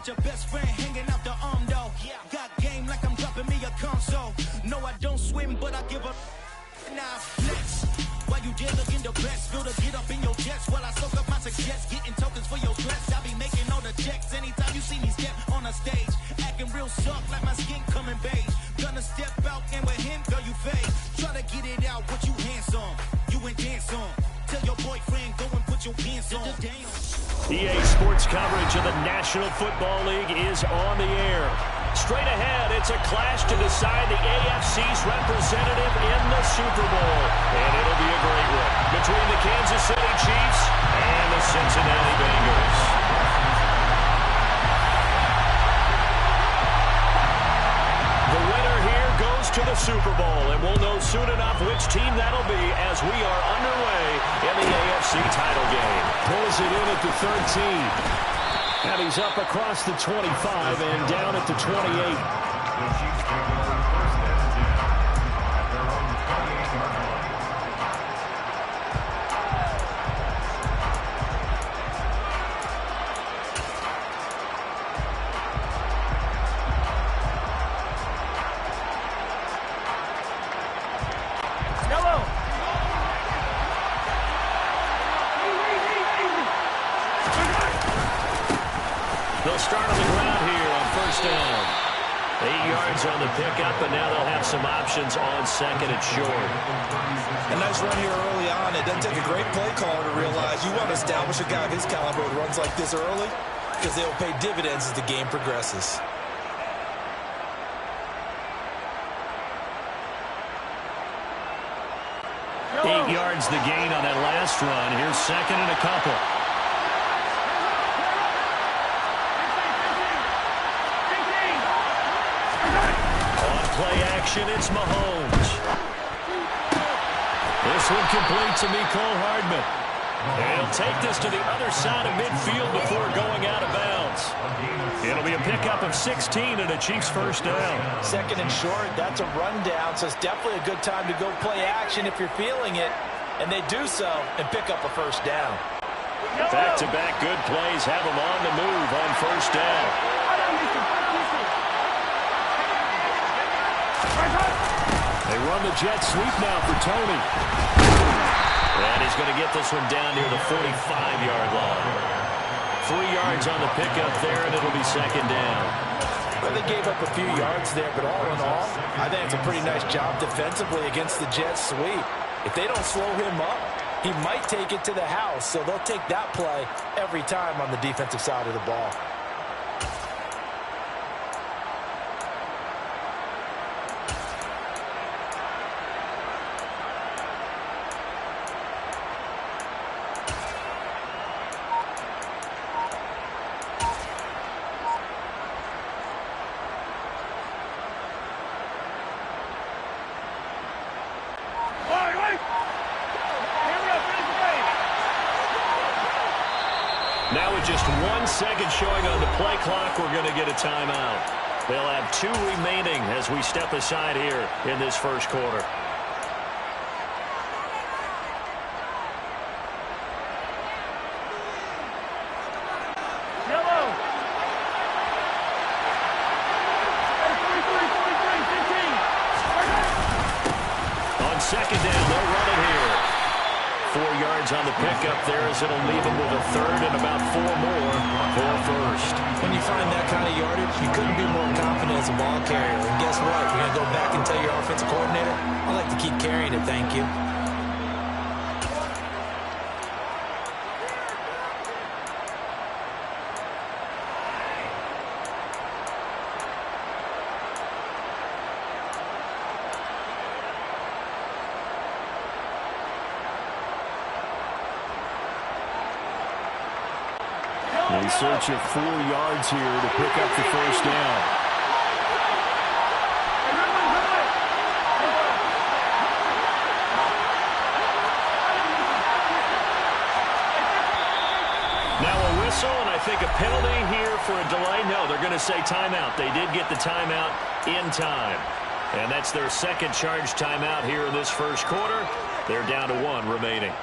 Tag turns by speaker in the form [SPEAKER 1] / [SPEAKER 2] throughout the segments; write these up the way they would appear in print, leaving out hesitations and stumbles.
[SPEAKER 1] your best friend hanging out the arm though. Got game like I'm dropping me a console. No, I don't swim, but I give a now flex. While you there looking the best, feel the get up in your chest while I soak up my success, getting tokens for your stress. I be making all the checks anytime you see me step on a stage, acting real soft like my skin coming beige. Gonna step out and with him, girl, you fade. Try to get it out, what you handsome, you ain't dance on. Tell your boyfriend, go and put your pants on.
[SPEAKER 2] EA Sports coverage of the National Football League is on the air. Straight ahead, it's a clash to decide the AFC's representative in the Super Bowl. And it'll be a great one between the Kansas City Chiefs and the Cincinnati Bengals. The winner here goes to the Super Bowl, and we'll know soon enough which team that'll be as we are underway in the AFC title game.
[SPEAKER 3] Pulls it in at the 13. And he's up across the 25 and down at the 28.
[SPEAKER 2] They'll start on the ground here on first down. 8 yards on the pickup, and now they'll have some options on second and short.
[SPEAKER 4] A nice run here early on. It doesn't take a great play caller to realize you want to establish a guy of his caliber who runs like this early because they'll pay dividends as the game progresses.
[SPEAKER 2] Hello. 8 yards the gain on that last run. Here's second and a couple. Play action, it's Mahomes. This one complete to Mecole Hardman. And he'll take this to the other side of midfield before going out of bounds. It'll be a pickup of 16 and a Chiefs first down.
[SPEAKER 5] Second and short, that's a rundown, so it's definitely a good time to go play action if you're feeling it. And they do so and pick up a first down.
[SPEAKER 2] Back-to-back good plays have them on the move on first down.
[SPEAKER 3] They run the jet sweep now for Tony.
[SPEAKER 2] And he's going to get this one down near the 45-yard line. 3 yards on the pickup there, and it'll be second down.
[SPEAKER 5] Well, they gave up a few yards there, but all in all, I think it's a pretty nice job defensively against the jet sweep. If they don't slow him up, he might take it to the house, so they'll take that play every time on the defensive side of the ball.
[SPEAKER 2] Now with just 1 second showing on the play clock, we're going to get a timeout. They'll have 2 remaining as we step aside here in this first quarter. On second down, they'll run it here. 4 yards on the pickup there as it'll leave them with a third and about 4 more for first.
[SPEAKER 4] When you find that kind of yardage, you couldn't be more confident as a ball carrier. And guess what? You're going to go back and tell your offensive coordinator, I like to keep carrying it, thank you.
[SPEAKER 3] They search at 4 yards here to pick up the first down.
[SPEAKER 2] Now a whistle, and I think a penalty here for a delay. No, they're going to say timeout. They did get the timeout in time. And that's their second charge timeout here in this first quarter. They're down to 1 remaining.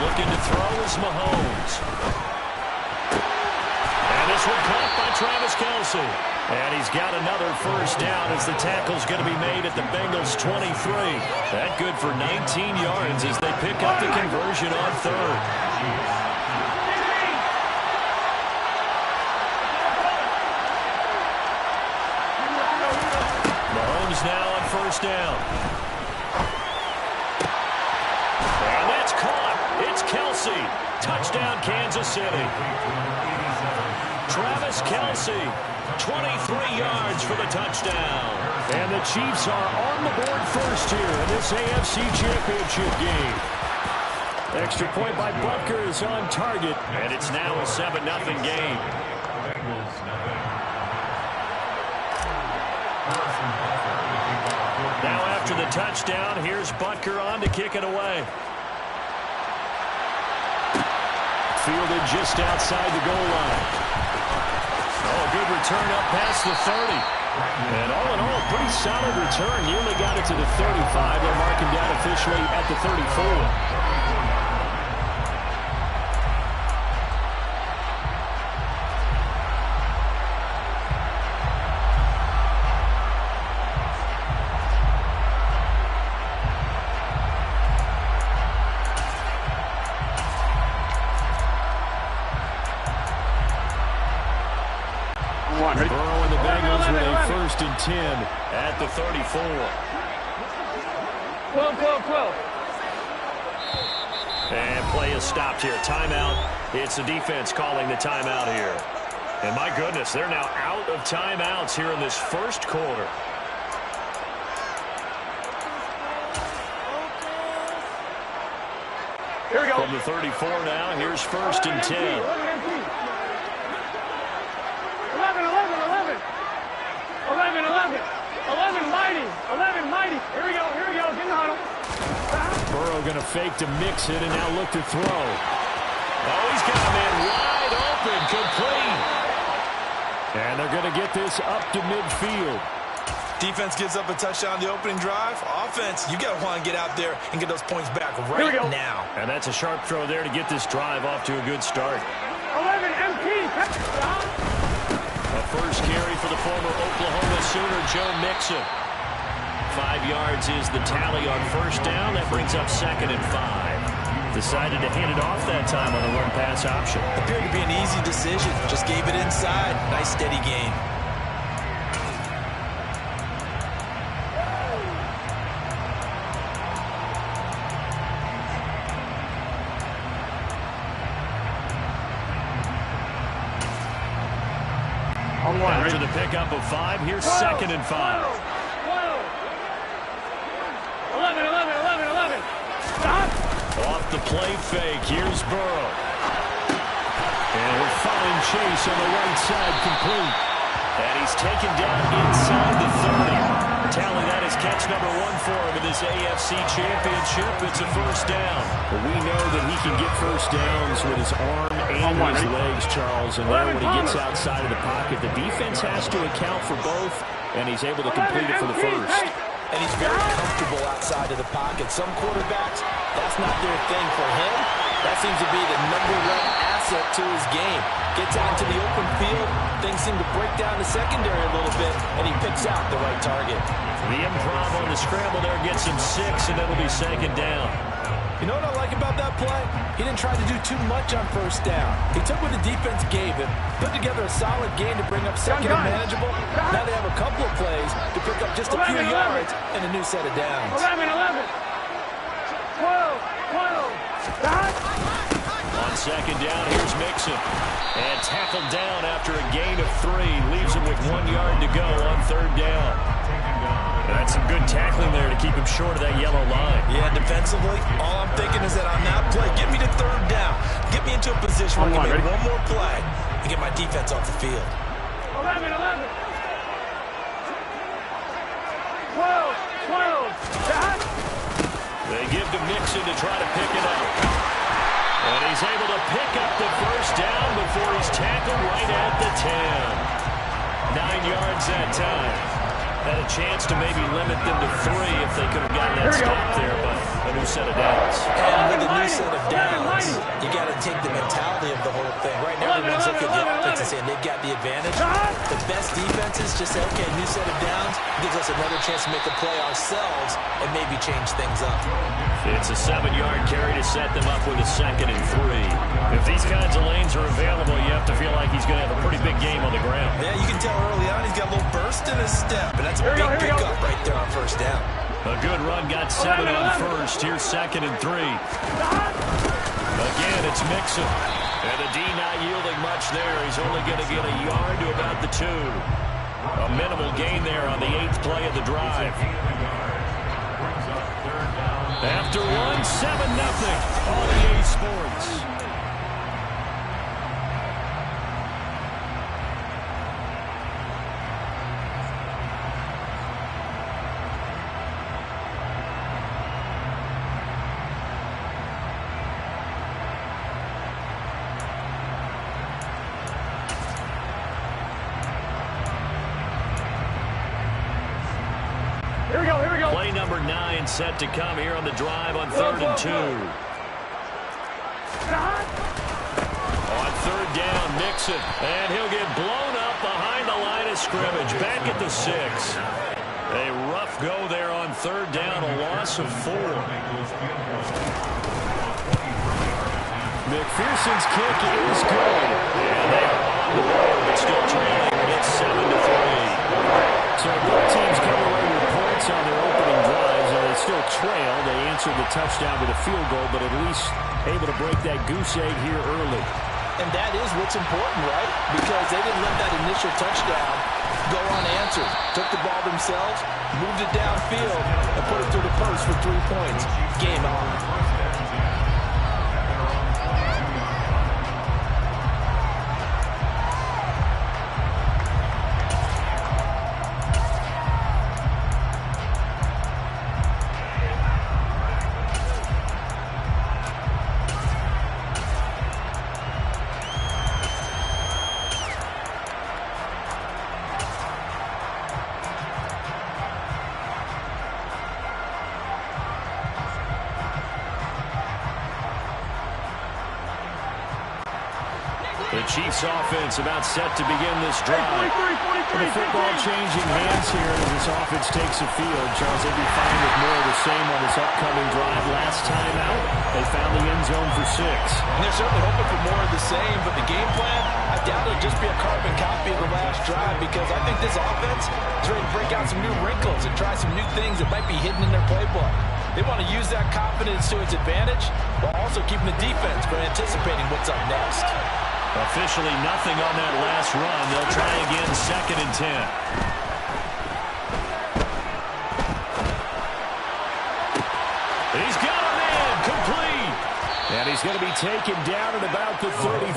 [SPEAKER 2] Looking to throw is Mahomes. And this one caught by Travis Kelce. And he's got another first down as the tackle's going to be made at the Bengals 23. That good for 19 yards as they pick up the conversion on third. Mahomes now on first down. And that's caught. It's Kelce. Touchdown, Kansas City. Travis Kelce, 23 yards for the touchdown.
[SPEAKER 3] And the Chiefs are on the board first here in this AFC Championship game. Extra point by Butker is on target.
[SPEAKER 2] And it's now a 7-0 game. Now after the touchdown, here's Butker on to kick it away.
[SPEAKER 3] Fielded just outside the goal line.
[SPEAKER 2] Oh, a good return up past the 30.
[SPEAKER 3] And all in all, pretty solid return. Nearly got it to the 35. They'll mark him down officially at the 34.
[SPEAKER 2] Burrow and the Bengals with a 1st and 10 at the 34.
[SPEAKER 6] 12.
[SPEAKER 2] And play is stopped here. Timeout. It's the defense calling the timeout here. And my goodness, they're now out of timeouts here in this first quarter.
[SPEAKER 6] Here we go.
[SPEAKER 2] From the 34 now, here's 1st and 10.
[SPEAKER 6] 11 mighty. Here we go. Get in the huddle.
[SPEAKER 3] Burrow going to fake to mix it and now look to throw.
[SPEAKER 2] Oh, he's got a man wide open, complete.
[SPEAKER 3] And they're going to get this up to midfield.
[SPEAKER 4] Defense gives up a touchdown on the opening drive. Offense, you got to want to get out there and get those points back right now.
[SPEAKER 2] And that's a sharp throw there to get this drive off to a good start.
[SPEAKER 6] 11 MP.
[SPEAKER 2] A first carry for the former Oklahoma Sooner, Joe Mixon. 5 yards is the tally on first down. That brings up 2nd and 5. Decided to hand it off that time on the run-pass option.
[SPEAKER 4] Appeared to be an easy decision. Just gave it inside. Nice steady gain.
[SPEAKER 2] After the pickup of 5, here's 2nd and 5.
[SPEAKER 6] 11. Stop.
[SPEAKER 2] Off the play fake, here's Burrow.
[SPEAKER 3] And a fine chase on the right side, complete.
[SPEAKER 2] And he's taken down inside the 30. Tally, that is catch number 1 for him in this AFC Championship. It's a first down.
[SPEAKER 3] But we know that he can get first downs with his arm and his legs, Charles. And there, when he gets outside of the pocket, the defense has to account for both, and he's able to complete it for the first.
[SPEAKER 5] And he's very comfortable outside of the pocket. Some quarterbacks, that's not their thing. For him, that seems to be the #1 asset to his game. Gets out into the open field, things seem to break down the secondary a little bit, and he picks out the right target.
[SPEAKER 2] The improv on the scramble there gets him 6, and it'll be 2nd down.
[SPEAKER 5] You know what I like about that play? He didn't try to do too much on first down. He took what the defense gave him, put together a solid game to bring up 2nd and manageable. Now they have a couple of plays to pick up just a few yards and a new set of downs.
[SPEAKER 6] 11. 12.
[SPEAKER 2] On 2nd down, here's Mixon. And tackled down after a gain of 3. Leaves him with 1 yard to go on 3rd down. That's some good tackling there to keep him short of that yellow line.
[SPEAKER 4] Yeah, defensively, all I'm thinking is that on that play, get me to 3rd down. Get me into a position where I can make one more play and get my defense off the field.
[SPEAKER 6] 11. 12.
[SPEAKER 2] They give to Mixon to try to pick it up. And he's able to pick up the first down before he's tackled right at the 10. 9 yards that time. Had a chance to maybe limit them to 3 if they could have gotten that stop there, but a new set of downs.
[SPEAKER 4] And with a new set of downs,
[SPEAKER 5] got to take the mentality of the whole thing. Right now, everyone's looking at the offense and saying they've got the advantage. The best defenses just say, okay, new set of downs gives us another chance to make a play ourselves and maybe change things up.
[SPEAKER 2] It's a 7-yard carry to set them up with a 2nd and 3. If these kinds of lanes are available, you have to feel like he's going to have a pretty big game on the ground.
[SPEAKER 4] Yeah, you can tell early on he's got a little burst in his step, and that's a big pickup right there on first down.
[SPEAKER 2] A good run, got 7 on first. Here's 2nd and 3. Again, it's Mixon. And the D not yielding much there. He's only going to get a yard to about the 2. A minimal gain there on the 8th play of the drive. After 1, 7-0 on EA Sports. Play number 9 set to come here on the drive on 3rd and 2. On 3rd down, Mixon. And he'll get blown up behind the line of scrimmage. Back at the 6. A rough go there on 3rd down, a loss of 4.
[SPEAKER 3] McPherson's kick is good.
[SPEAKER 2] And they are on the board, but still trailing. It's 7-3.
[SPEAKER 3] So both teams come away with points on their opening drives, and they still trail. They answered the touchdown with a field goal, but at least able to break that goose egg here early.
[SPEAKER 5] And that is what's important, right? Because they didn't let that initial touchdown go unanswered. Took the ball themselves, moved it downfield, and put it through the post for 3 points. Game on.
[SPEAKER 2] The Chiefs offense about set to begin this drive.
[SPEAKER 3] The football changing hands here as this offense takes the field. Charles, they'd be fine with more of the same on this upcoming drive. Last time out, they found the end zone for 6.
[SPEAKER 5] And they're certainly hoping for more of the same, but the game plan, I doubt it'll just be a carbon copy of the last drive, because I think this offense is ready to break out some new wrinkles and try some new things that might be hidden in their playbook. They want to use that confidence to its advantage while also keeping the defense from anticipating what's up next.
[SPEAKER 2] Officially nothing on that last run. They'll try again, 2nd and 10. He's got a man, complete.
[SPEAKER 3] And he's going to be taken down at about the 33.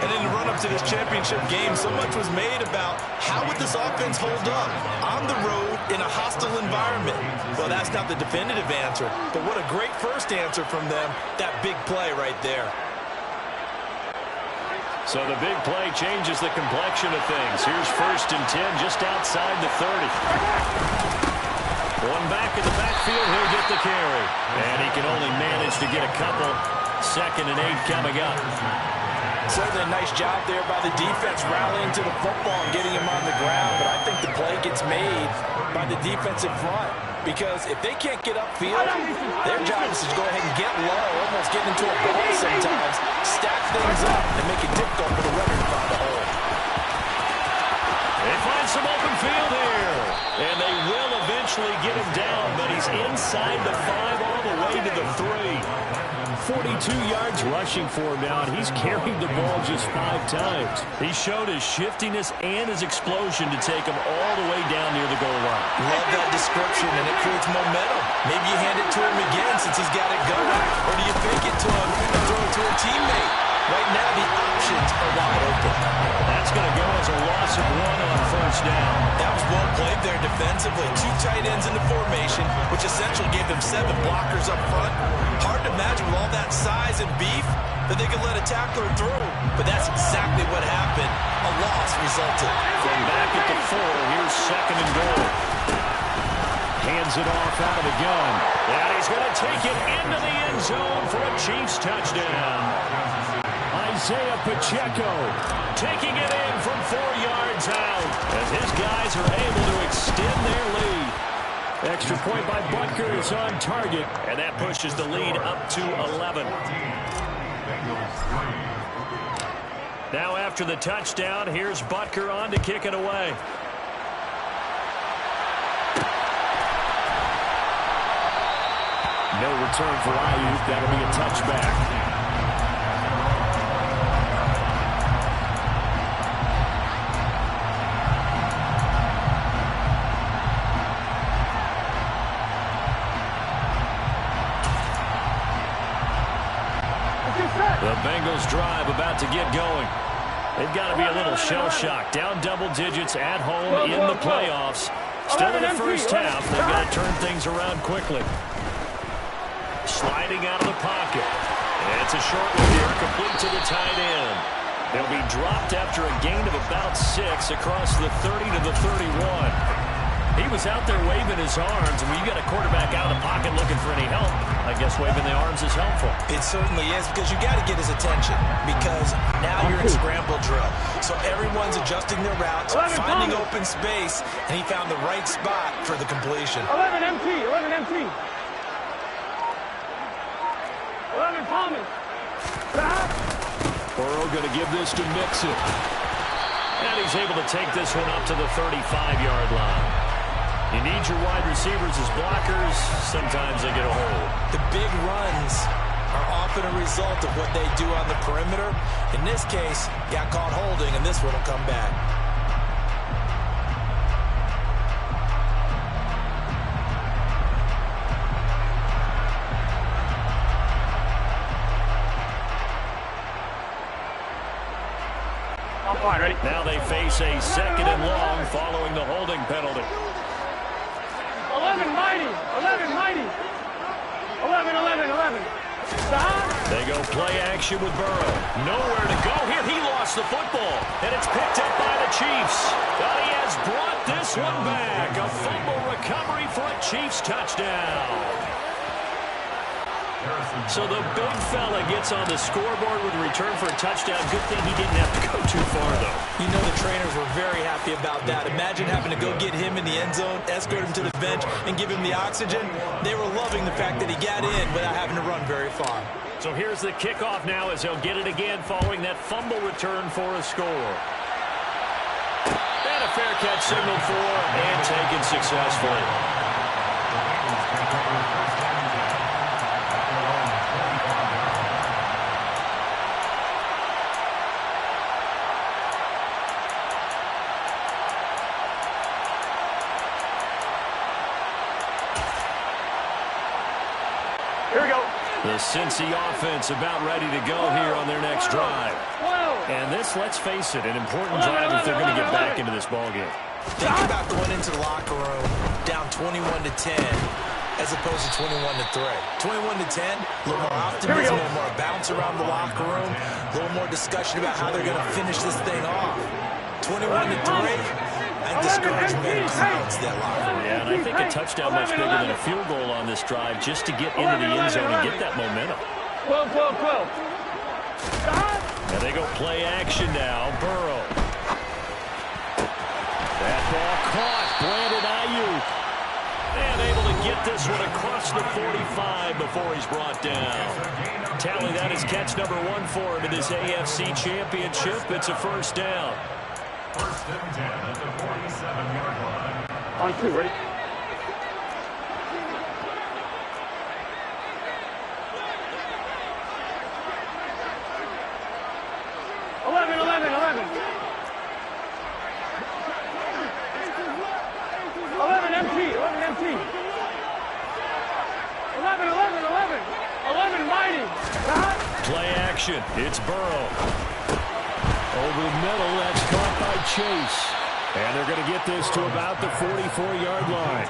[SPEAKER 4] And in the run-up to this championship game, so much was made about how would this offense hold up on the road in a hostile environment. Well, that's not the definitive answer, but what a great first answer from them, that big play right there.
[SPEAKER 2] So the big play changes the complexion of things. Here's 1st and 10 just outside the 30. One back in the backfield, he'll get the carry. And he can only manage to get a couple. 2nd and 8 coming up.
[SPEAKER 5] Certainly a nice job there by the defense rallying to the football and getting him on the ground. But I think the play gets made by the defensive front. Because if they can't get upfield, their job is to go ahead and get low, almost get into a ball sometimes, stack things up, and make it difficult for the runner to find a hole.
[SPEAKER 2] They find some open field here. And they will eventually get him down, but he's inside the 5 all the way to the 3.
[SPEAKER 3] 42 yards rushing for him now, and he's carried the ball just 5 times.
[SPEAKER 2] He showed his shiftiness and his explosion to take him all the way down near the goal line.
[SPEAKER 4] Love that description, and it creates momentum. Maybe you hand it to him again since he's got it going. Or do you fake it to him and throw it to a teammate? Right now, the options are wide open.
[SPEAKER 2] That's going to go as a loss of 1 on 1st down.
[SPEAKER 4] That was well played there defensively. 2 tight ends in the formation, which essentially gave them 7 blockers up front. Hard to imagine with all that size and beef that they could let a tackler through. But that's exactly what happened. A loss resulted.
[SPEAKER 2] From back at the 4, here's 2nd and goal. Hands it off out of the gun. And he's going to take it into the end zone for a Chiefs touchdown. Isaiah Pacheco taking it in from 4 yards out as his guys are able to extend their lead. Extra point by Butker is on target, and that pushes the lead up to 11. Now after the touchdown, here's Butker on to kick it away. No return for Ayuk. That'll be a touchback. The Bengals drive about to get going. They've got to be a little shell-shocked. Down double digits at home in the playoffs. Still in the first half. They've got to turn things around quickly. Sliding out of the pocket. It's a short one here, complete to the tight end. They'll be dropped after a gain of about 6 across the 30 to the 31. He was out there waving his arms, and when you got a quarterback out of the pocket looking for any help, I guess waving the arms is helpful.
[SPEAKER 5] It certainly is, because you got to get his attention, because now you're in scramble drill. So everyone's adjusting their routes, finding open space, and he found the right spot for the completion.
[SPEAKER 6] 11 MT, 11 MT. 11 Thomas.
[SPEAKER 2] Burrow going to give this to Mixon. And he's able to take this one up to the 35-yard line. You need your wide receivers as blockers. Sometimes they get a hold.
[SPEAKER 5] The big runs are often a result of what they do on the perimeter. In this case, got caught holding, and this one will come back.
[SPEAKER 6] Ready?
[SPEAKER 2] Now they face a 2nd and long following the holding penalty.
[SPEAKER 6] 11 mighty, 11 mighty. 11, 11, 11. Stop.
[SPEAKER 2] They go play action with Burrow. Nowhere to go here. He lost the football, and it's picked up by the Chiefs. But he has brought this one back. A fumble recovery for a Chiefs touchdown. So the big fella gets on the scoreboard with a return for a touchdown. Good thing he didn't have to go too far, though.
[SPEAKER 5] You know the trainers were very happy about that. Imagine having to go get him in the end zone, escort him to the bench, and give him the oxygen. They were loving the fact that he got in without having to run very far.
[SPEAKER 2] So here's the kickoff now as he'll get it again following that fumble return for a score. And a fair catch signaled for and taken successfully. The Cincy offense about ready to go here on their next drive. And this, let's face it, an important drive if they're going to get back into this ballgame.
[SPEAKER 5] Think about going into the locker room down 21-10 as opposed to 21-3. 21-10, a little more optimism, a little more bounce around the locker room, a little more discussion about how they're going to finish this thing off. 21-3. And discouragement clouds that locker.
[SPEAKER 2] Yeah, and I think a touchdown much bigger than a field goal on this drive just to get into the end zone and get that momentum.
[SPEAKER 6] 12, 12, 12.
[SPEAKER 2] And they go play action now. Burrow. That ball caught. Brandon Ayuk. And able to get this one across the 45 before he's brought down. Tally, that is catch number 1 for him in this AFC Championship. It's a first down.
[SPEAKER 6] 1st and 10 at the 47-yard line. On 2, ready?
[SPEAKER 2] It's Burrow. Over the middle, that's caught by Chase. And they're going to get this to about the 44-yard line.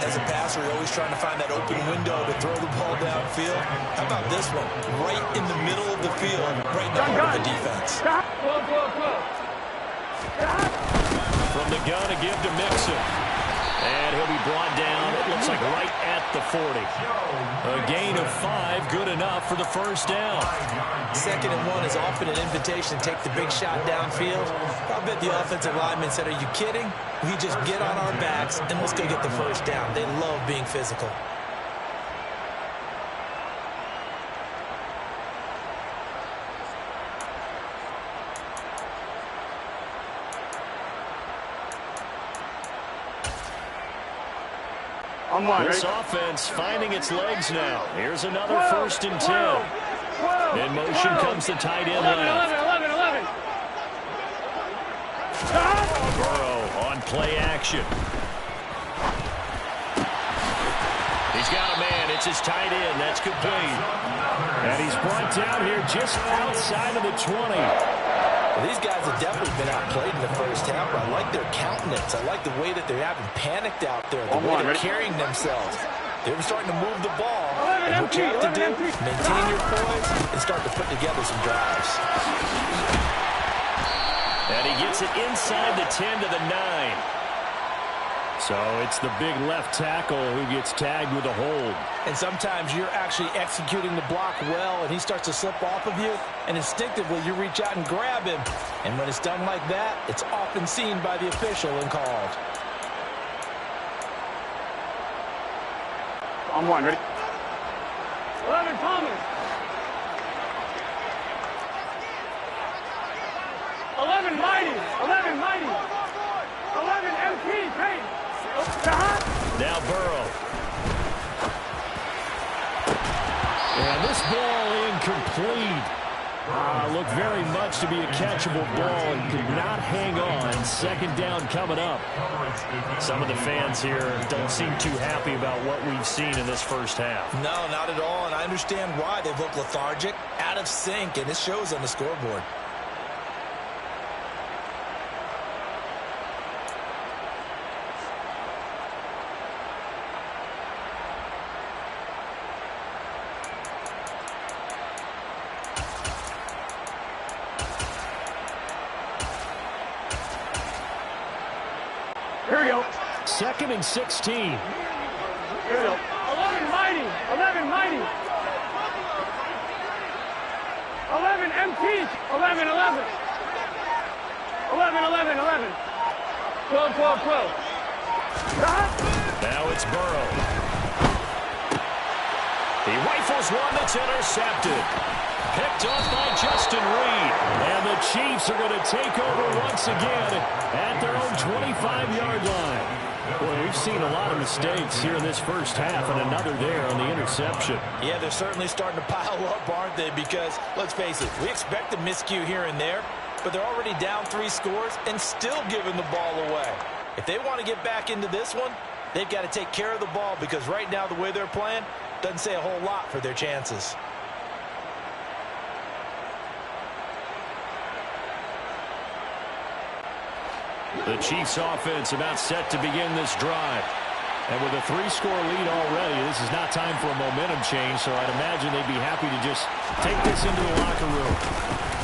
[SPEAKER 5] As a passer, you're always trying to find that open window to throw the ball downfield. How about this one? Right in the middle of the field, right in the heart of the defense.
[SPEAKER 2] From the gun to give to Mixon. And he'll be brought down, it looks like right at the 40. A gain of 5, good enough for the first down.
[SPEAKER 5] 2nd and 1 is often an invitation to take the big shot downfield. I bet the offensive lineman said, are you kidding? We just get on our backs and let's go get the first down. They love being physical.
[SPEAKER 2] This offense finding its legs now. Here's another 1st and 10. In motion comes the tight end left.
[SPEAKER 6] 11.
[SPEAKER 2] Burrow on play action. He's got a man. It's his tight end. That's complete. And he's brought down here just outside of the 20.
[SPEAKER 5] Well, these guys have definitely been outplayed in the first half. I like their countenance. I like the way that they're having panicked out there, the way they're carrying themselves. They're starting to move the ball. And what you have to do, maintain your poise and start to put together some drives.
[SPEAKER 2] And he gets it inside the 10 to the 9. So it's the big left tackle who gets tagged with a hold.
[SPEAKER 5] And sometimes you're actually executing the block well, and he starts to slip off of you, and instinctively you reach out and grab him. And when it's done like that, it's often seen by the official and called.
[SPEAKER 6] On 1, ready? 11, Thomas. 11, Mighty. 11, Mighty. 11, MP, Payne.
[SPEAKER 2] Now Burrow. And this ball incomplete. Looked very much to be a catchable ball and could not hang on. 2nd down coming up. Some of the fans here don't seem too happy about what we've seen in this first half.
[SPEAKER 5] No, not at all, and I understand why. They look lethargic, out of sync, and it shows on the scoreboard.
[SPEAKER 6] Here we go.
[SPEAKER 2] 2nd and 16.
[SPEAKER 6] Here we go. 11, Mighty. 11, Mighty. 11, MP. 11, 11. 11. 12.
[SPEAKER 2] Now it's Burrow. He rifles one that's intercepted. Picked off by Justin Reed. And the Chiefs are going to take over once again at their own 25-yard line. Boy, we've seen a lot of mistakes here in this first half, and another there on the interception.
[SPEAKER 5] Yeah, they're certainly starting to pile up, aren't they? Because, let's face it, we expect a miscue here and there, but they're already down 3 scores and still giving the ball away. If they want to get back into this one, they've got to take care of the ball, because right now the way they're playing doesn't say a whole lot for their chances.
[SPEAKER 2] The Chiefs offense about set to begin this drive. And with a 3-score lead already, this is not time for a momentum change, so I'd imagine they'd be happy to just take this into the locker room.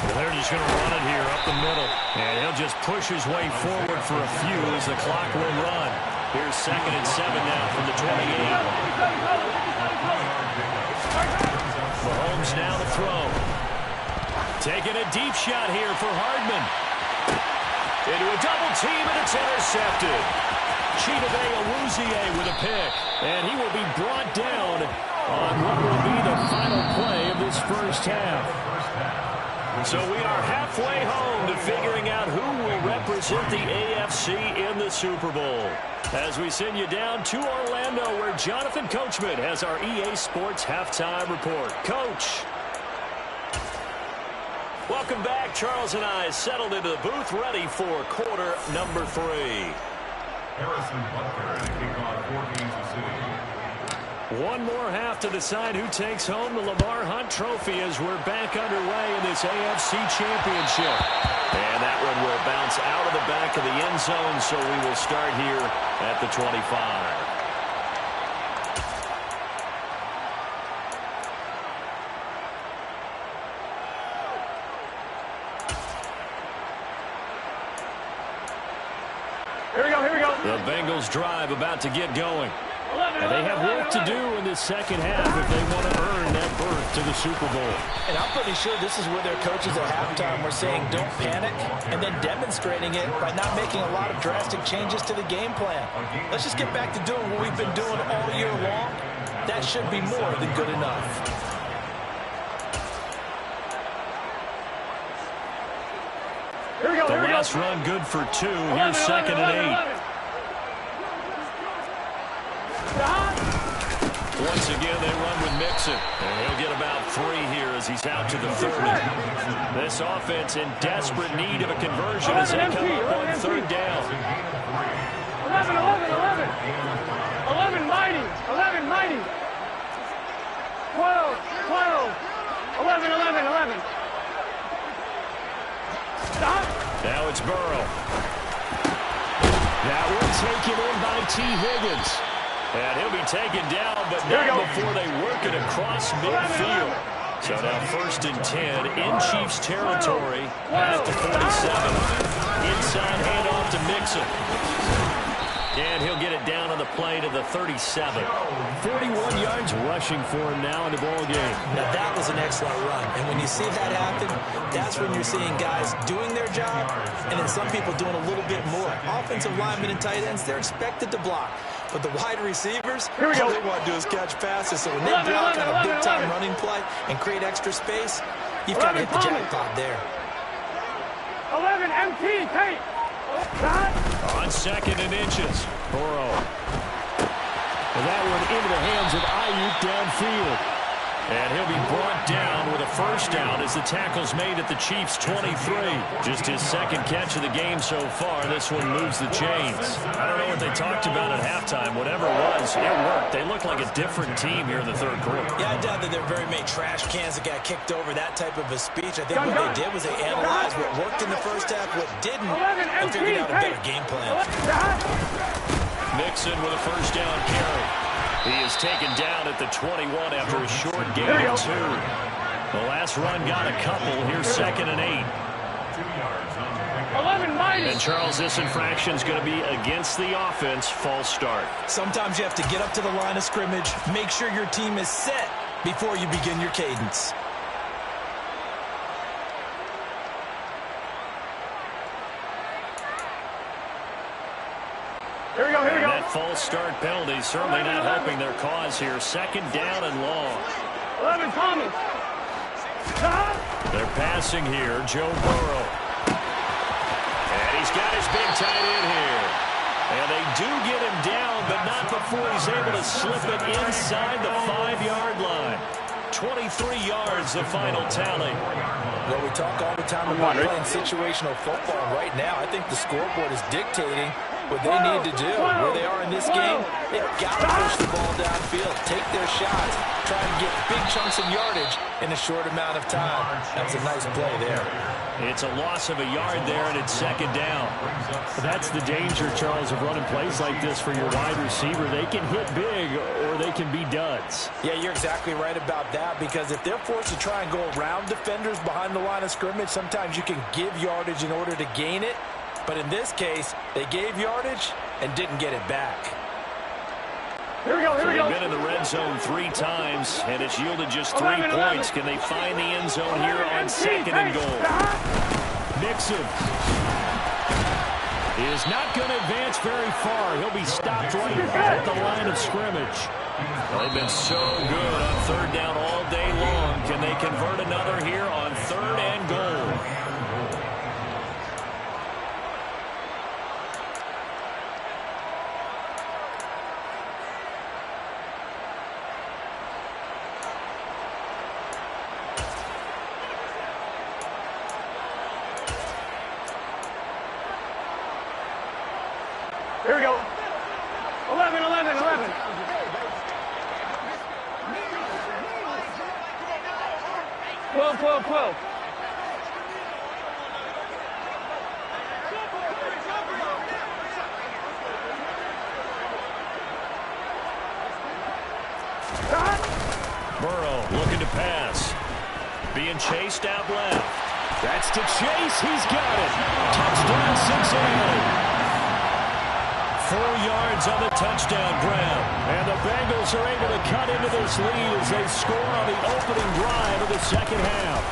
[SPEAKER 2] Well, they're just going to run it here up the middle. And he'll just push his way forward for a few as the clock will run. Here's 2nd and 7 now from the 28. Mahomes now to throw. Taking a deep shot here for Hardman. Into a double team, and it's intercepted. Chidobe Awuzie with a pick. And he will be brought down on what will be the final play of this first half. So we are halfway home to figuring out who will represent the AFC in the Super Bowl. As we send you down to Orlando, where Jonathan Coachman has our EA Sports halftime report. Coach. Welcome back. Charles and I settled into the booth, ready for quarter number 3.
[SPEAKER 7] Harrison Butker to kick off 4 games of city.
[SPEAKER 2] One more half to decide who takes home the Lamar Hunt Trophy as we're back underway in this AFC Championship. And that one will bounce out of the back of the end zone, so we will start here at the 25.
[SPEAKER 6] Here we go.
[SPEAKER 2] The Bengals drive about to get going. And they have work to do in this second half if they want to earn that berth to the Super Bowl.
[SPEAKER 5] And I'm pretty sure this is where their coaches at halftime were saying don't panic and then demonstrating it by not making a lot of drastic changes to the game plan. Let's just get back to doing what we've been doing all year long. That should be more than good enough.
[SPEAKER 2] The last run good for 2. Here's 2nd and 8. Once again, they run with Mixon. And he'll get about 3 here as he's out to the 30. This offense in desperate need of a conversion as they come up on 3rd down.
[SPEAKER 6] 11, mighty. 12, 11. Stop.
[SPEAKER 2] Now it's Burrow. That one taken in by T. Higgins. And he'll be taken down, but not before they work it across midfield. So now 1st and 10 in Chiefs territory at the 47. Inside handoff to Mixon. And he'll get it down on the play to the 37. 41 yards rushing for him now in the ball game.
[SPEAKER 5] Now that was an excellent run. And when you see that happen, that's when you're seeing guys doing their job and then some people doing a little bit more. Offensive linemen and tight ends, they're expected to block. But the wide receivers, all they want to do is catch passes. So when they block on a big-time running play and create extra space, you've got to hit the jackpot there.
[SPEAKER 6] 11, MT, Tate.
[SPEAKER 2] On 2nd and inches, Burrow. And that one into the hands of Ayuk downfield. And he'll be brought down with a 1st down as the tackle's made at the Chiefs' 23. Just his 2nd catch of the game so far. This one moves the chains. I don't know what they talked about at halftime. Whatever it was, it worked. They look like a different team here in the 3rd quarter.
[SPEAKER 5] Yeah, I doubt that there are very many trash cans that got kicked over, that type of a speech. I think what they did was they analyzed what worked in the 1st half, what didn't, and figured out a better game plan.
[SPEAKER 2] Mixon with a 1st down carry. He is taken down at the 21 after a short gain of 2. The last run got a couple. Here's 2nd and 8.
[SPEAKER 6] 11, mighty.
[SPEAKER 2] And Charles, this infraction's going to be against the offense. False start.
[SPEAKER 5] Sometimes you have to get up to the line of scrimmage, make sure your team is set before you begin your cadence.
[SPEAKER 6] Here we go.
[SPEAKER 2] That false start penalty certainly not helping their cause here. 2nd down and long.
[SPEAKER 6] 11, Thomas.
[SPEAKER 2] They're passing here. Joe Burrow. And he's got his big tight end here. And they do get him down, but not before he's able to slip it inside the 5-yard line. 23 yards, the final tally.
[SPEAKER 5] Well, we talk all the time about playing situational football. Right now, I think the scoreboard is dictating what they need to do. Where they are in this game, they've got to push the ball downfield, take their shots, try to get big chunks of yardage in a short amount of time. That's a nice play there.
[SPEAKER 2] It's a loss of a yard there, and it's 2nd down. That's the danger, Charles, of running plays like this for your wide receiver. They can hit big, or they can be duds.
[SPEAKER 5] Yeah, you're exactly right about that, because if they're forced to try and go around defenders behind the line of scrimmage, sometimes you can give yardage in order to gain it. But in this case, they gave yardage and didn't get it back.
[SPEAKER 6] Here we go.
[SPEAKER 2] They've been in the red zone 3 times, and it's yielded just 3 points. Can they find the end zone here on 2nd and goal? Mixon is not going to advance very far. He'll be stopped right at the line of scrimmage. Well, they've been so good on 3rd down all day long. Can they convert another here on 3rd and goal?
[SPEAKER 6] Here we go. 11. 12.
[SPEAKER 2] Burrow looking to pass. Being chased out left. That's to Chase. He's got it. Touchdown, Cincinnati. 4 yards on the touchdown grab. And the Bengals are able to cut into this lead as they score on the opening drive of the second half.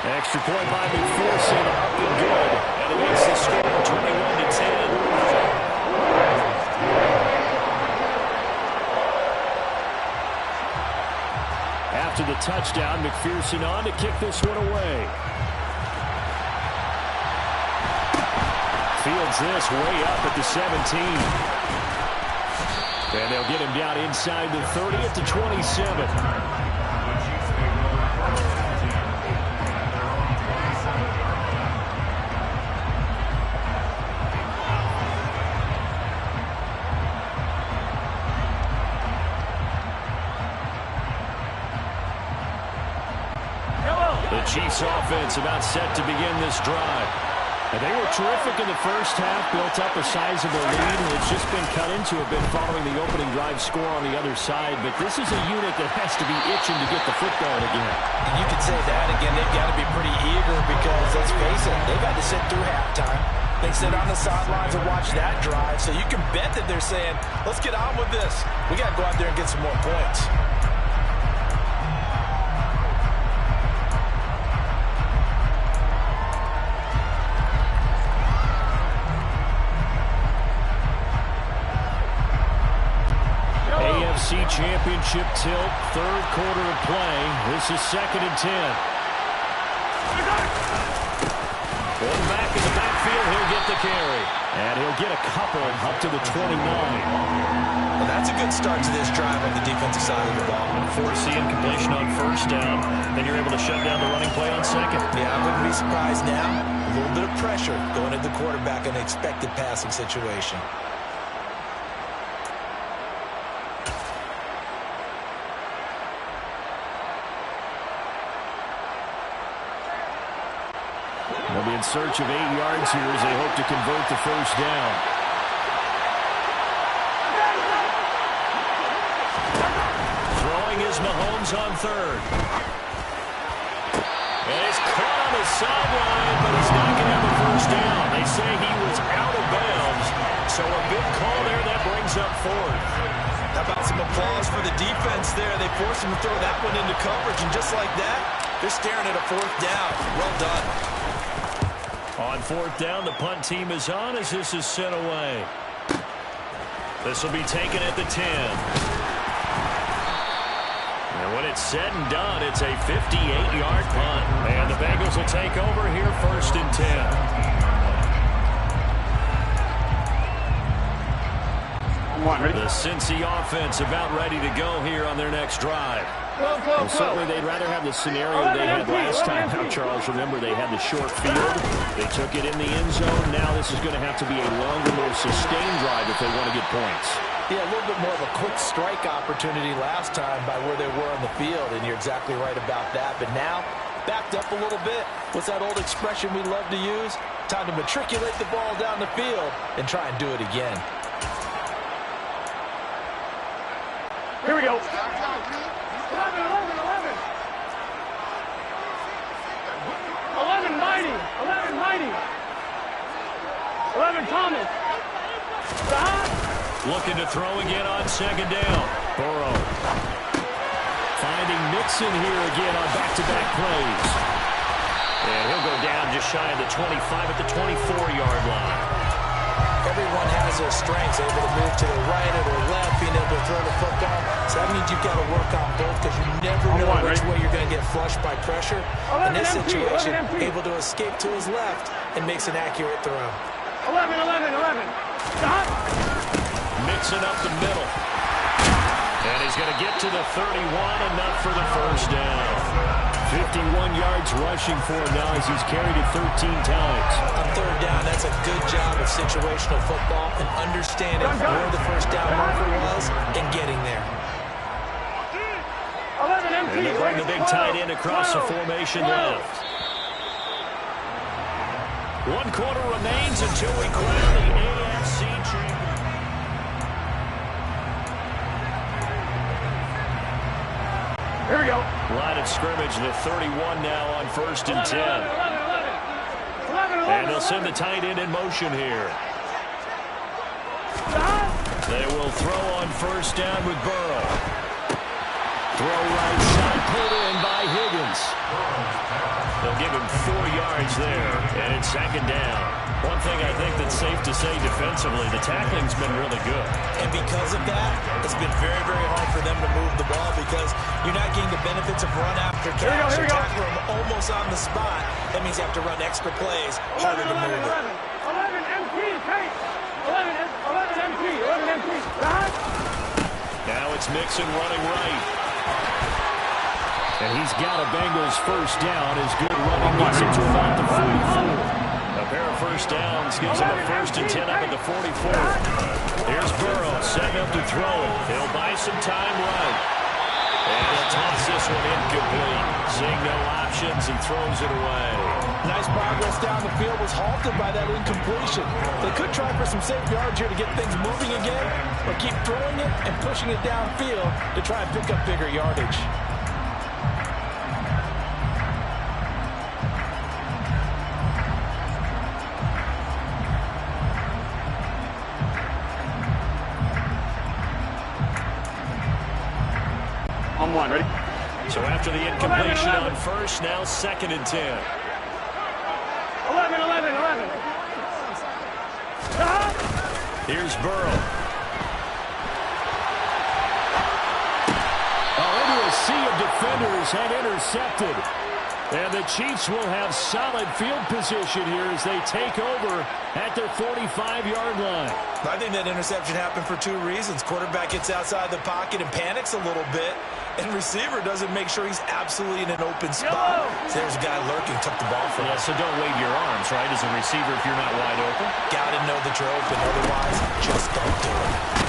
[SPEAKER 2] Extra point by McPherson, up and good. And it makes the score 21-10. After the touchdown, McPherson on to kick this one away. Fields this way up at the 17. And they'll get him down inside the 30 at the 27. The Chiefs offense about set to begin this drive. And they were terrific in the first half, built up a sizable lead. It's just been cut into a bit following the opening drive score on the other side. But this is a unit that has to be itching to get the football again.
[SPEAKER 5] And you could say that again. They've got to be pretty eager because, let's face it, they've had to sit through halftime. They sit on the sidelines and watch that drive. So you can bet that they're saying, let's get on with this. We got to go out there and get some more points.
[SPEAKER 2] AFC Championship tilt, third quarter of play. This is 2nd and 10. Pulled back in the backfield, he'll get the carry. And he'll get a couple up to the 29.
[SPEAKER 5] Well, that's a good start to this drive on the defensive side of the ball.
[SPEAKER 2] Force the incompletion on first down. Then you're able to shut down the running play on second.
[SPEAKER 5] Yeah, I wouldn't be surprised now. A little bit of pressure going at the quarterback in an expected passing situation.
[SPEAKER 2] They'll be in search of 8 yards here as they hope to convert the first down. Throwing is Mahomes on third. And he's caught on the sideline, but he's not going to have the first down. They say he was out of bounds, so a big call there that brings up fourth.
[SPEAKER 4] How about some applause for the defense there? They forced him to throw that one into coverage, and just like that, they're staring at a fourth down. Well done.
[SPEAKER 2] On fourth down, the punt team is on as this is sent away. This will be taken at the 10. And when it's said and done, it's a 58-yard punt. And the Bengals will take over here 1st and 10. The Cincy offense about ready to go here on their next drive. Well, certainly they'd rather have the scenario they had last time out, Charles. Remember, they had the short field. They took it in the end zone. Now this is going to have to be a longer, more sustained drive if they want to get points.
[SPEAKER 5] Yeah, a little bit more of a quick strike opportunity last time by where they were on the field, and you're exactly right about that. But now, backed up a little bit. What's that old expression we love to use? Time to matriculate the ball down the field and try and do it again.
[SPEAKER 6] Here we go. 11, 11, 11. 11 Mighty. 11 Mighty. 11 Thomas.
[SPEAKER 2] Looking to throw again on second down. Burrow. Finding Mixon here again on back-to-back plays. And he'll go down just shy of the 25 at the 24-yard line.
[SPEAKER 5] Everyone has their strengths, able to move to the right or the left, being able to throw the football. So that means you've got to work on both because you never know which way you're going to get flushed by pressure. In this situation, able to escape to his left and makes an accurate throw.
[SPEAKER 6] 11, 11, 11. Stop.
[SPEAKER 2] Mixing up the middle. And he's going to get to the 31, enough for the first down. 51 yards rushing for him now as he's carried it 13 times.
[SPEAKER 5] On third down, that's a good job of situational football and understanding where the first down marker was and getting there.
[SPEAKER 6] 11 empty.
[SPEAKER 2] And they bring the big tight end across the formation left. 1 quarter remains until we crown the AFC champion.
[SPEAKER 6] Here we go.
[SPEAKER 2] Line of scrimmage, the 31 now on 1st and 10.
[SPEAKER 6] 11, 11, 11, 11,
[SPEAKER 2] And they'll send the tight end in motion here. They will throw on first down with Burrow. Throw right side, pulled in by Higgins. They'll give him 4 yards there, and it's second down. One thing I think that's safe to say defensively, the tackling's been really good.
[SPEAKER 4] And because of that, it's been very, very hard for them to move the ball because you're not getting the benefits of run after catch. You tackle them almost on the spot. That means you have to run extra plays, harder to move it.
[SPEAKER 6] 11 MT, Kate. 11 MT, 11 MT.
[SPEAKER 2] Now it's Mixon running right. And he's got a Bengals first down. His good running gets him to about the 44. A pair of first downs gives him a 1st and 10 up at the 44. Here's Burrow setting up to throw it. He'll buy some time right. And he'll toss this one incomplete. Seeing no options, he throws it away.
[SPEAKER 5] Nice progress down the field, was halted by that incompletion. They could try for some safe yards here to get things moving again, or keep throwing it and pushing it downfield to try and pick up bigger yardage.
[SPEAKER 6] On one, ready?
[SPEAKER 2] So after the incompletion on first, now 2nd and 10.
[SPEAKER 6] 11.
[SPEAKER 2] Here's Burrow. Into a sea of defenders and intercepted. And the Chiefs will have solid field position here as they take over at their 45-yard line.
[SPEAKER 4] I think that interception happened for 2 reasons. Quarterback gets outside the pocket and panics a little bit, and receiver doesn't make sure he's absolutely in an open spot. So there's a guy lurking, took the ball from him.
[SPEAKER 2] So don't wave your arms, right, as a receiver if you're not wide open.
[SPEAKER 4] Got to know that you're open, otherwise just don't do it.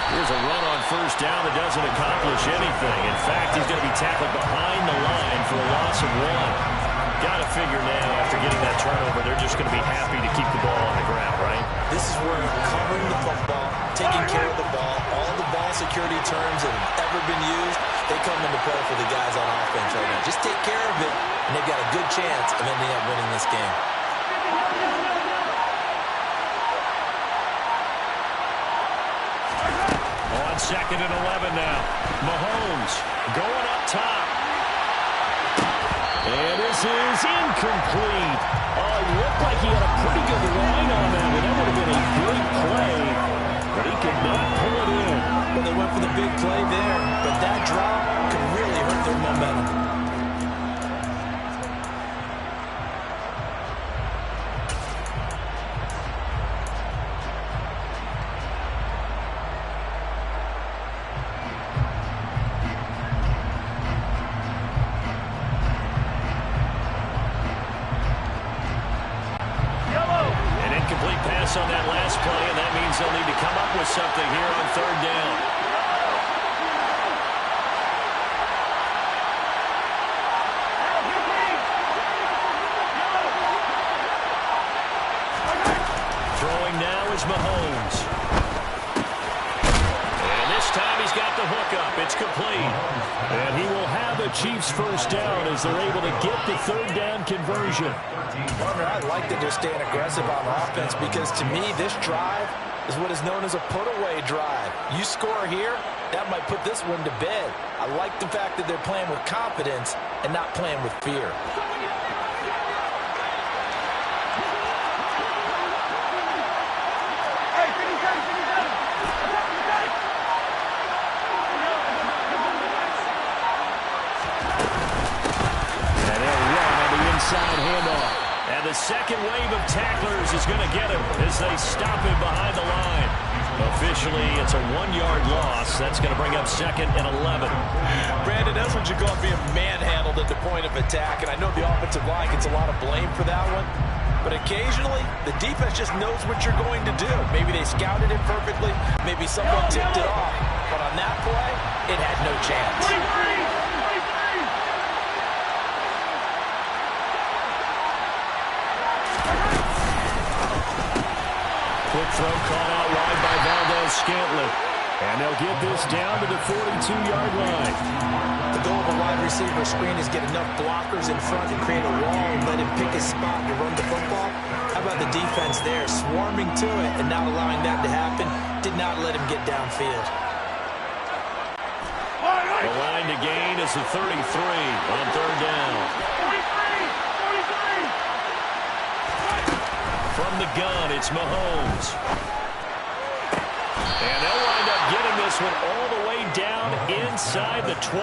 [SPEAKER 2] Here's a run on first down that doesn't accomplish anything. In fact, he's going to be tackled behind the line for a loss of 1. Got to figure now, after getting that turnover, they're just going to be happy to keep the ball on the ground, right?
[SPEAKER 4] This is where covering the football, taking care of the ball, all the ball security terms that have ever been used, they come into play for the guys on offense right now. Just take care of it, and they've got a good chance of ending up winning this game.
[SPEAKER 2] On 2nd and 11 now. Mahomes going up top. And this is incomplete. Oh, it looked like he had a pretty good line on that one. That would have been a great play, but he could not pull it in.
[SPEAKER 4] Well, they went for the big play there, but that drop could really hurt their momentum.
[SPEAKER 2] On that last play, and that means they'll need to come up with something here on 3rd down. Throwing now is Mahomes. And this time he's got the hookup. It's complete. And he will have a Chiefs first down as they're able to get the 3rd down conversion.
[SPEAKER 5] I like that they're staying aggressive on offense because, to me, this drive is what is known as a put-away drive. You score here, that might put this one to bed. I like the fact that they're playing with confidence and not playing with fear.
[SPEAKER 2] And they'll run on the inside handoff. And the second wave of tacklers is going to get him as they stop him behind the line. Officially, it's a 1-yard loss. That's going to bring up 2nd and 11.
[SPEAKER 5] Brandon, that's what you call being manhandled at the point of attack. And I know the offensive line gets a lot of blame for that one. But occasionally, the defense just knows what you're going to do. Maybe they scouted it perfectly. Maybe someone tipped it off. But on that play, it had no chance.
[SPEAKER 2] Quick throw caught out wide by Valdez-Scantling.
[SPEAKER 3] And they'll get this down to the 42-yard line.
[SPEAKER 5] The goal of a wide receiver screen is get enough blockers in front to create a wall and let him pick his spot to run the football. How about the defense there, swarming to it and not allowing that to happen? Did not let him get downfield.
[SPEAKER 2] The line to gain is the 33 on third down. 43. From the gun, it's Mahomes. And they'll wind up getting this one all the way down inside the 20.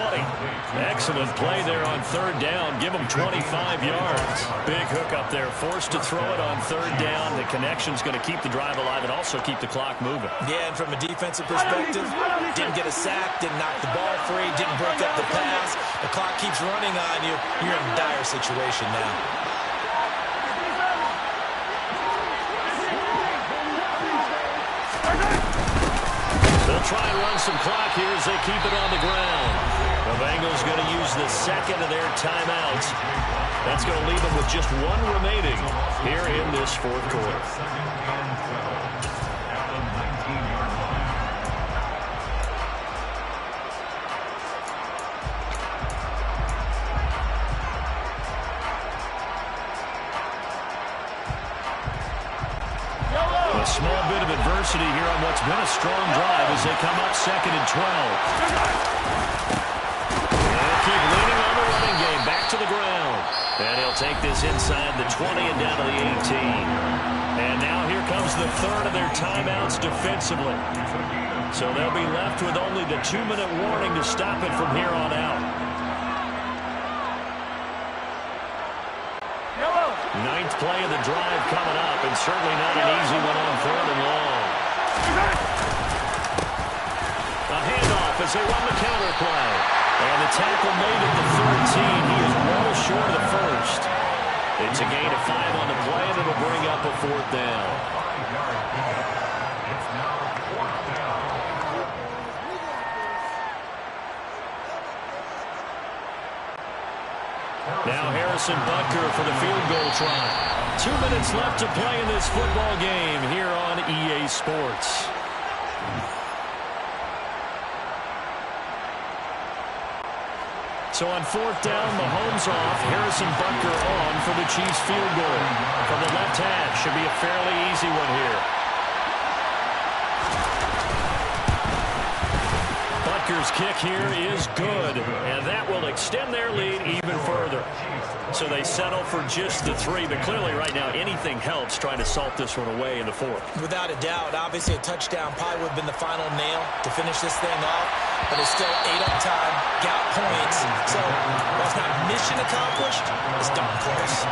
[SPEAKER 2] Excellent play there on third down. Give them 25 yards. Big hook up there. Forced to throw it on third down. The connection's going to keep the drive alive and also keep the clock moving.
[SPEAKER 5] Yeah, and from a defensive perspective, didn't get a sack, didn't knock the ball free, didn't break up the pass. The clock keeps running on you. You're in a dire situation now.
[SPEAKER 2] They'll try and run some clock here as they keep it on the ground. The Bengals going to use the second of their timeouts. That's going to leave them with just one remaining here in this fourth quarter. A small bit of adversity here on what's been a strong drive as they come up second and 12. They'll keep leaning on the running game. Back to the ground. And he'll take this inside the 20 and down to the 18. And now here comes the third of their timeouts defensively. So they'll be left with only the 2-minute warning to stop it from here on out. Ninth play of the drive coming up, and certainly not an easy one on third and long. A handoff as they run the counter play. And the tackle made at the 13. He is well short of the first. It's a gain of 5 on the play, and it'll bring up a fourth down.
[SPEAKER 7] It's now fourth down.
[SPEAKER 2] Now Harrison Butker for the field goal try. 2 minutes left to play in this football game here on EA Sports. So on fourth down, Mahomes off, Harrison Butker on for the Chiefs field goal. From the left hash, should be a fairly easy one here. Butker's kick here is good, and that will extend their lead even further. So they settle for just the 3, but clearly right now anything helps trying to salt this one away in the fourth.
[SPEAKER 5] Without a doubt, obviously a touchdown probably would have been the final nail to finish this thing off, but it's still 8 on time, got points. So while it's not mission accomplished, it's darn close.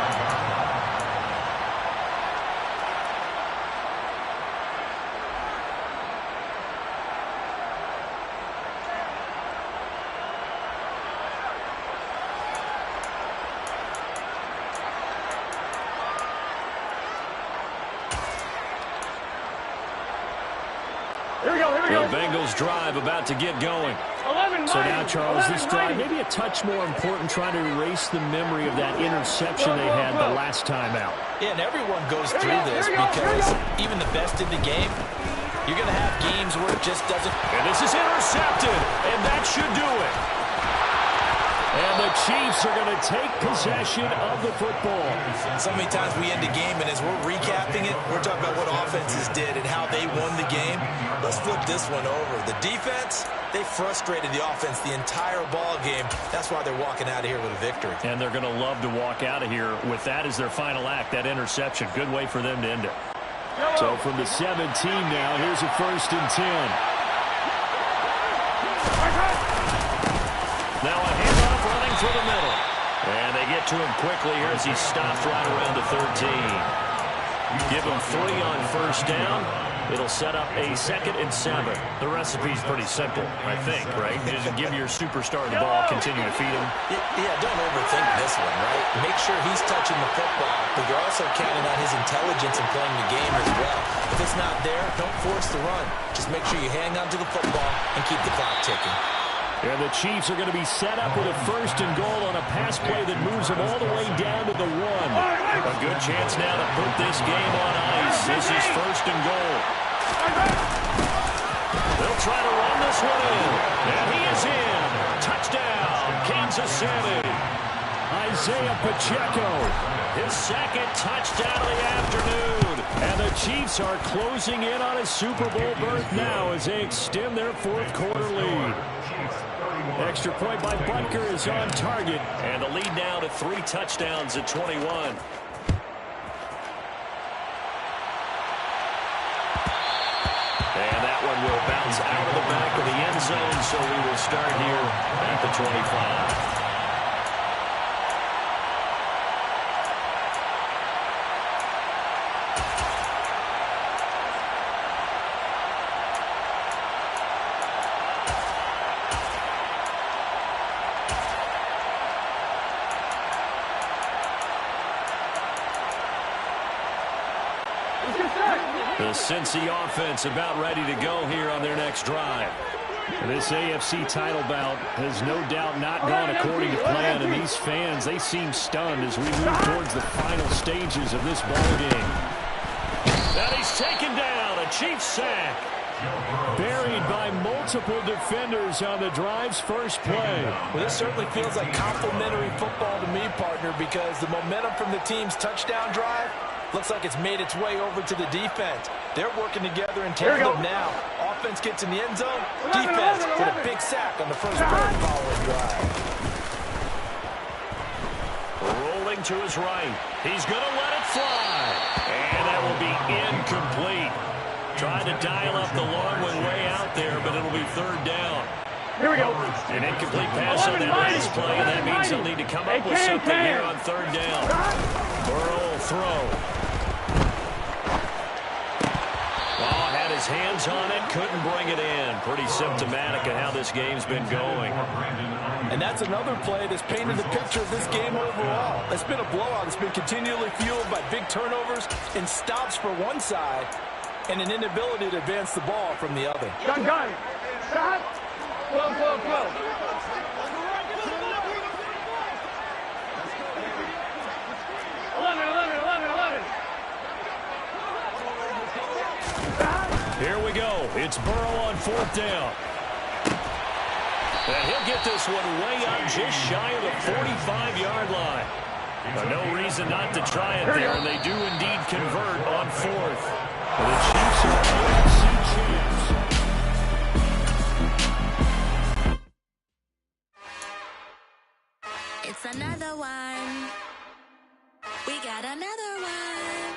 [SPEAKER 2] The Bengals drive about to get going.
[SPEAKER 3] So now, Charles, this drive maybe a touch more important trying to erase the memory of that interception they had the last time out.
[SPEAKER 5] Yeah, and everyone goes through this because even the best in the game, you're going to have games where it just doesn't.
[SPEAKER 2] And this is intercepted, and that should do it.
[SPEAKER 3] And the Chiefs are going to take possession of the football.
[SPEAKER 5] So many times we end a game, and as we're recapping it, we're talking about what offenses did and how they won the game. Let's flip this one over. The defense, they frustrated the offense the entire ball game. That's why they're walking out of here with a victory.
[SPEAKER 2] And they're going to love to walk out of here with that as their final act, that interception. Good way for them to end it.
[SPEAKER 3] So from the 17 now, here's a 1st and 10.
[SPEAKER 2] Now a handoff running through the middle. And they get to him quickly here as he stopped right around the 13. Give him 3 on first down. It'll set up a 2nd and 7. The recipe's pretty simple, I think, right? Just give your superstar the ball, continue to feed him.
[SPEAKER 5] Yeah, don't overthink this one, right? Make sure he's touching the football, but you're also counting on his intelligence in playing the game as well. If it's not there, don't force the run. Just make sure you hang on to the football and keep the clock ticking.
[SPEAKER 3] And the Chiefs are going to be set up with a 1st and goal on a pass play that moves them all the way down to the 1.
[SPEAKER 2] A good chance now to put this game on ice. This is 1st and goal. They'll try to this one in. And he is in. Touchdown, Kansas City.
[SPEAKER 3] Isaiah Pacheco,
[SPEAKER 2] his second touchdown of the afternoon.
[SPEAKER 3] And the Chiefs are closing in on a Super Bowl berth now as they extend their fourth quarter lead. Extra point by Butker is on target.
[SPEAKER 2] And the lead now to 3 touchdowns at 21. And that one will bounce out of the back of the end zone, so we will start here at the 25. The Cincy offense about ready to go here on their next drive.
[SPEAKER 3] This AFC title bout has no doubt not gone according to plan, and these fans, they seem stunned as we move towards the final stages of this ball game.
[SPEAKER 2] And he's taken down, a Chiefs sack.
[SPEAKER 3] Buried by multiple defenders on the drive's first play.
[SPEAKER 5] Well, this certainly feels like complimentary football to me, partner, because the momentum from the team's touchdown drive looks like it's made its way over to the defense. They're working together in tandem now. Offense gets in the end zone. Defense with a big sack on the first play following drive.
[SPEAKER 2] Rolling to his right. He's going to let it fly. And that will be incomplete. Trying to dial up the long one way out there, but it'll be third down.
[SPEAKER 6] Here we go.
[SPEAKER 2] An incomplete pass on that last play, and that means he'll need to come up with something here on third down. Burrow will throw. Had his hands on it, couldn't bring it in. Pretty symptomatic of how this game's been going.
[SPEAKER 5] And that's another play that's painted the picture of this game overall. It's been a blowout. It's been continually fueled by big turnovers and stops for one side and an inability to advance the ball from the other.
[SPEAKER 6] Gun. Stop. Flow. 11.
[SPEAKER 2] Here we go. It's Burrow on fourth down. And he'll get this one way up just shy of the 45-yard line. No reason not to try it there, and they do indeed convert on fourth.
[SPEAKER 3] The Chiefs are AFC champs.
[SPEAKER 8] It's another one. We got another one.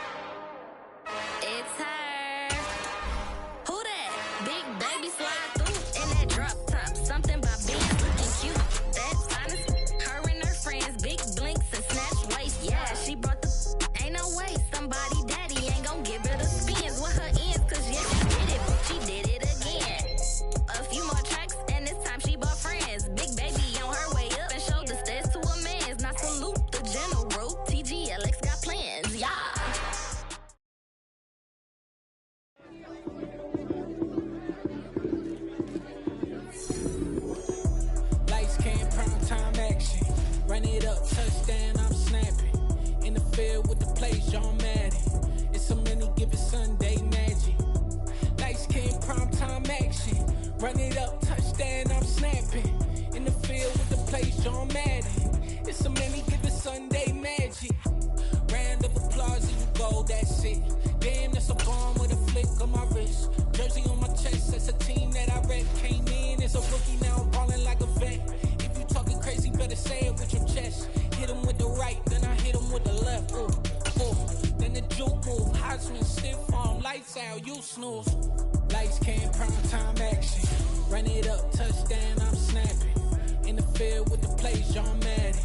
[SPEAKER 8] It's her. Who that? Big baby slide through in that drop top. Something about being looking cute. That's honest. Her and her friends, big blinks and snatch waist. Yeah, she brought the. Ain't no way somebody daddy ain't gonna give her the spins with her ends. Cause yeah, she did it, but she did it again. A few more tracks and this time she brought friends. Big baby on her way up and showed the stairs to a man's. Now salute the general. TGLX got plans, yeah.
[SPEAKER 9] Lights, cam, prime time action. Run it up, touchdown, I'm snapping. In the field with the plays, John Madden. It's so many, give it Sunday magic. Lights, cam, prime time action. Run it up, touchdown, I'm snapping. In the field with the plays, John Madden. It's so many, give it Sunday magic. Round of applause and you go, that's it. Damn, that's a bomb with a flick on my wrist. Jersey on my chest, that's a team that I rep. Came in as a rookie, now I'm balling like a vet. If you talking crazy, better say it with your chest. Hit him with the right, then I hit him with the left. Ooh. Then the juke move, Heisman stiff arm, lights out, you snooze. Lights, cam, prime time action. Run it up, touchdown, I'm snapping. In the field with the plays, John Madden.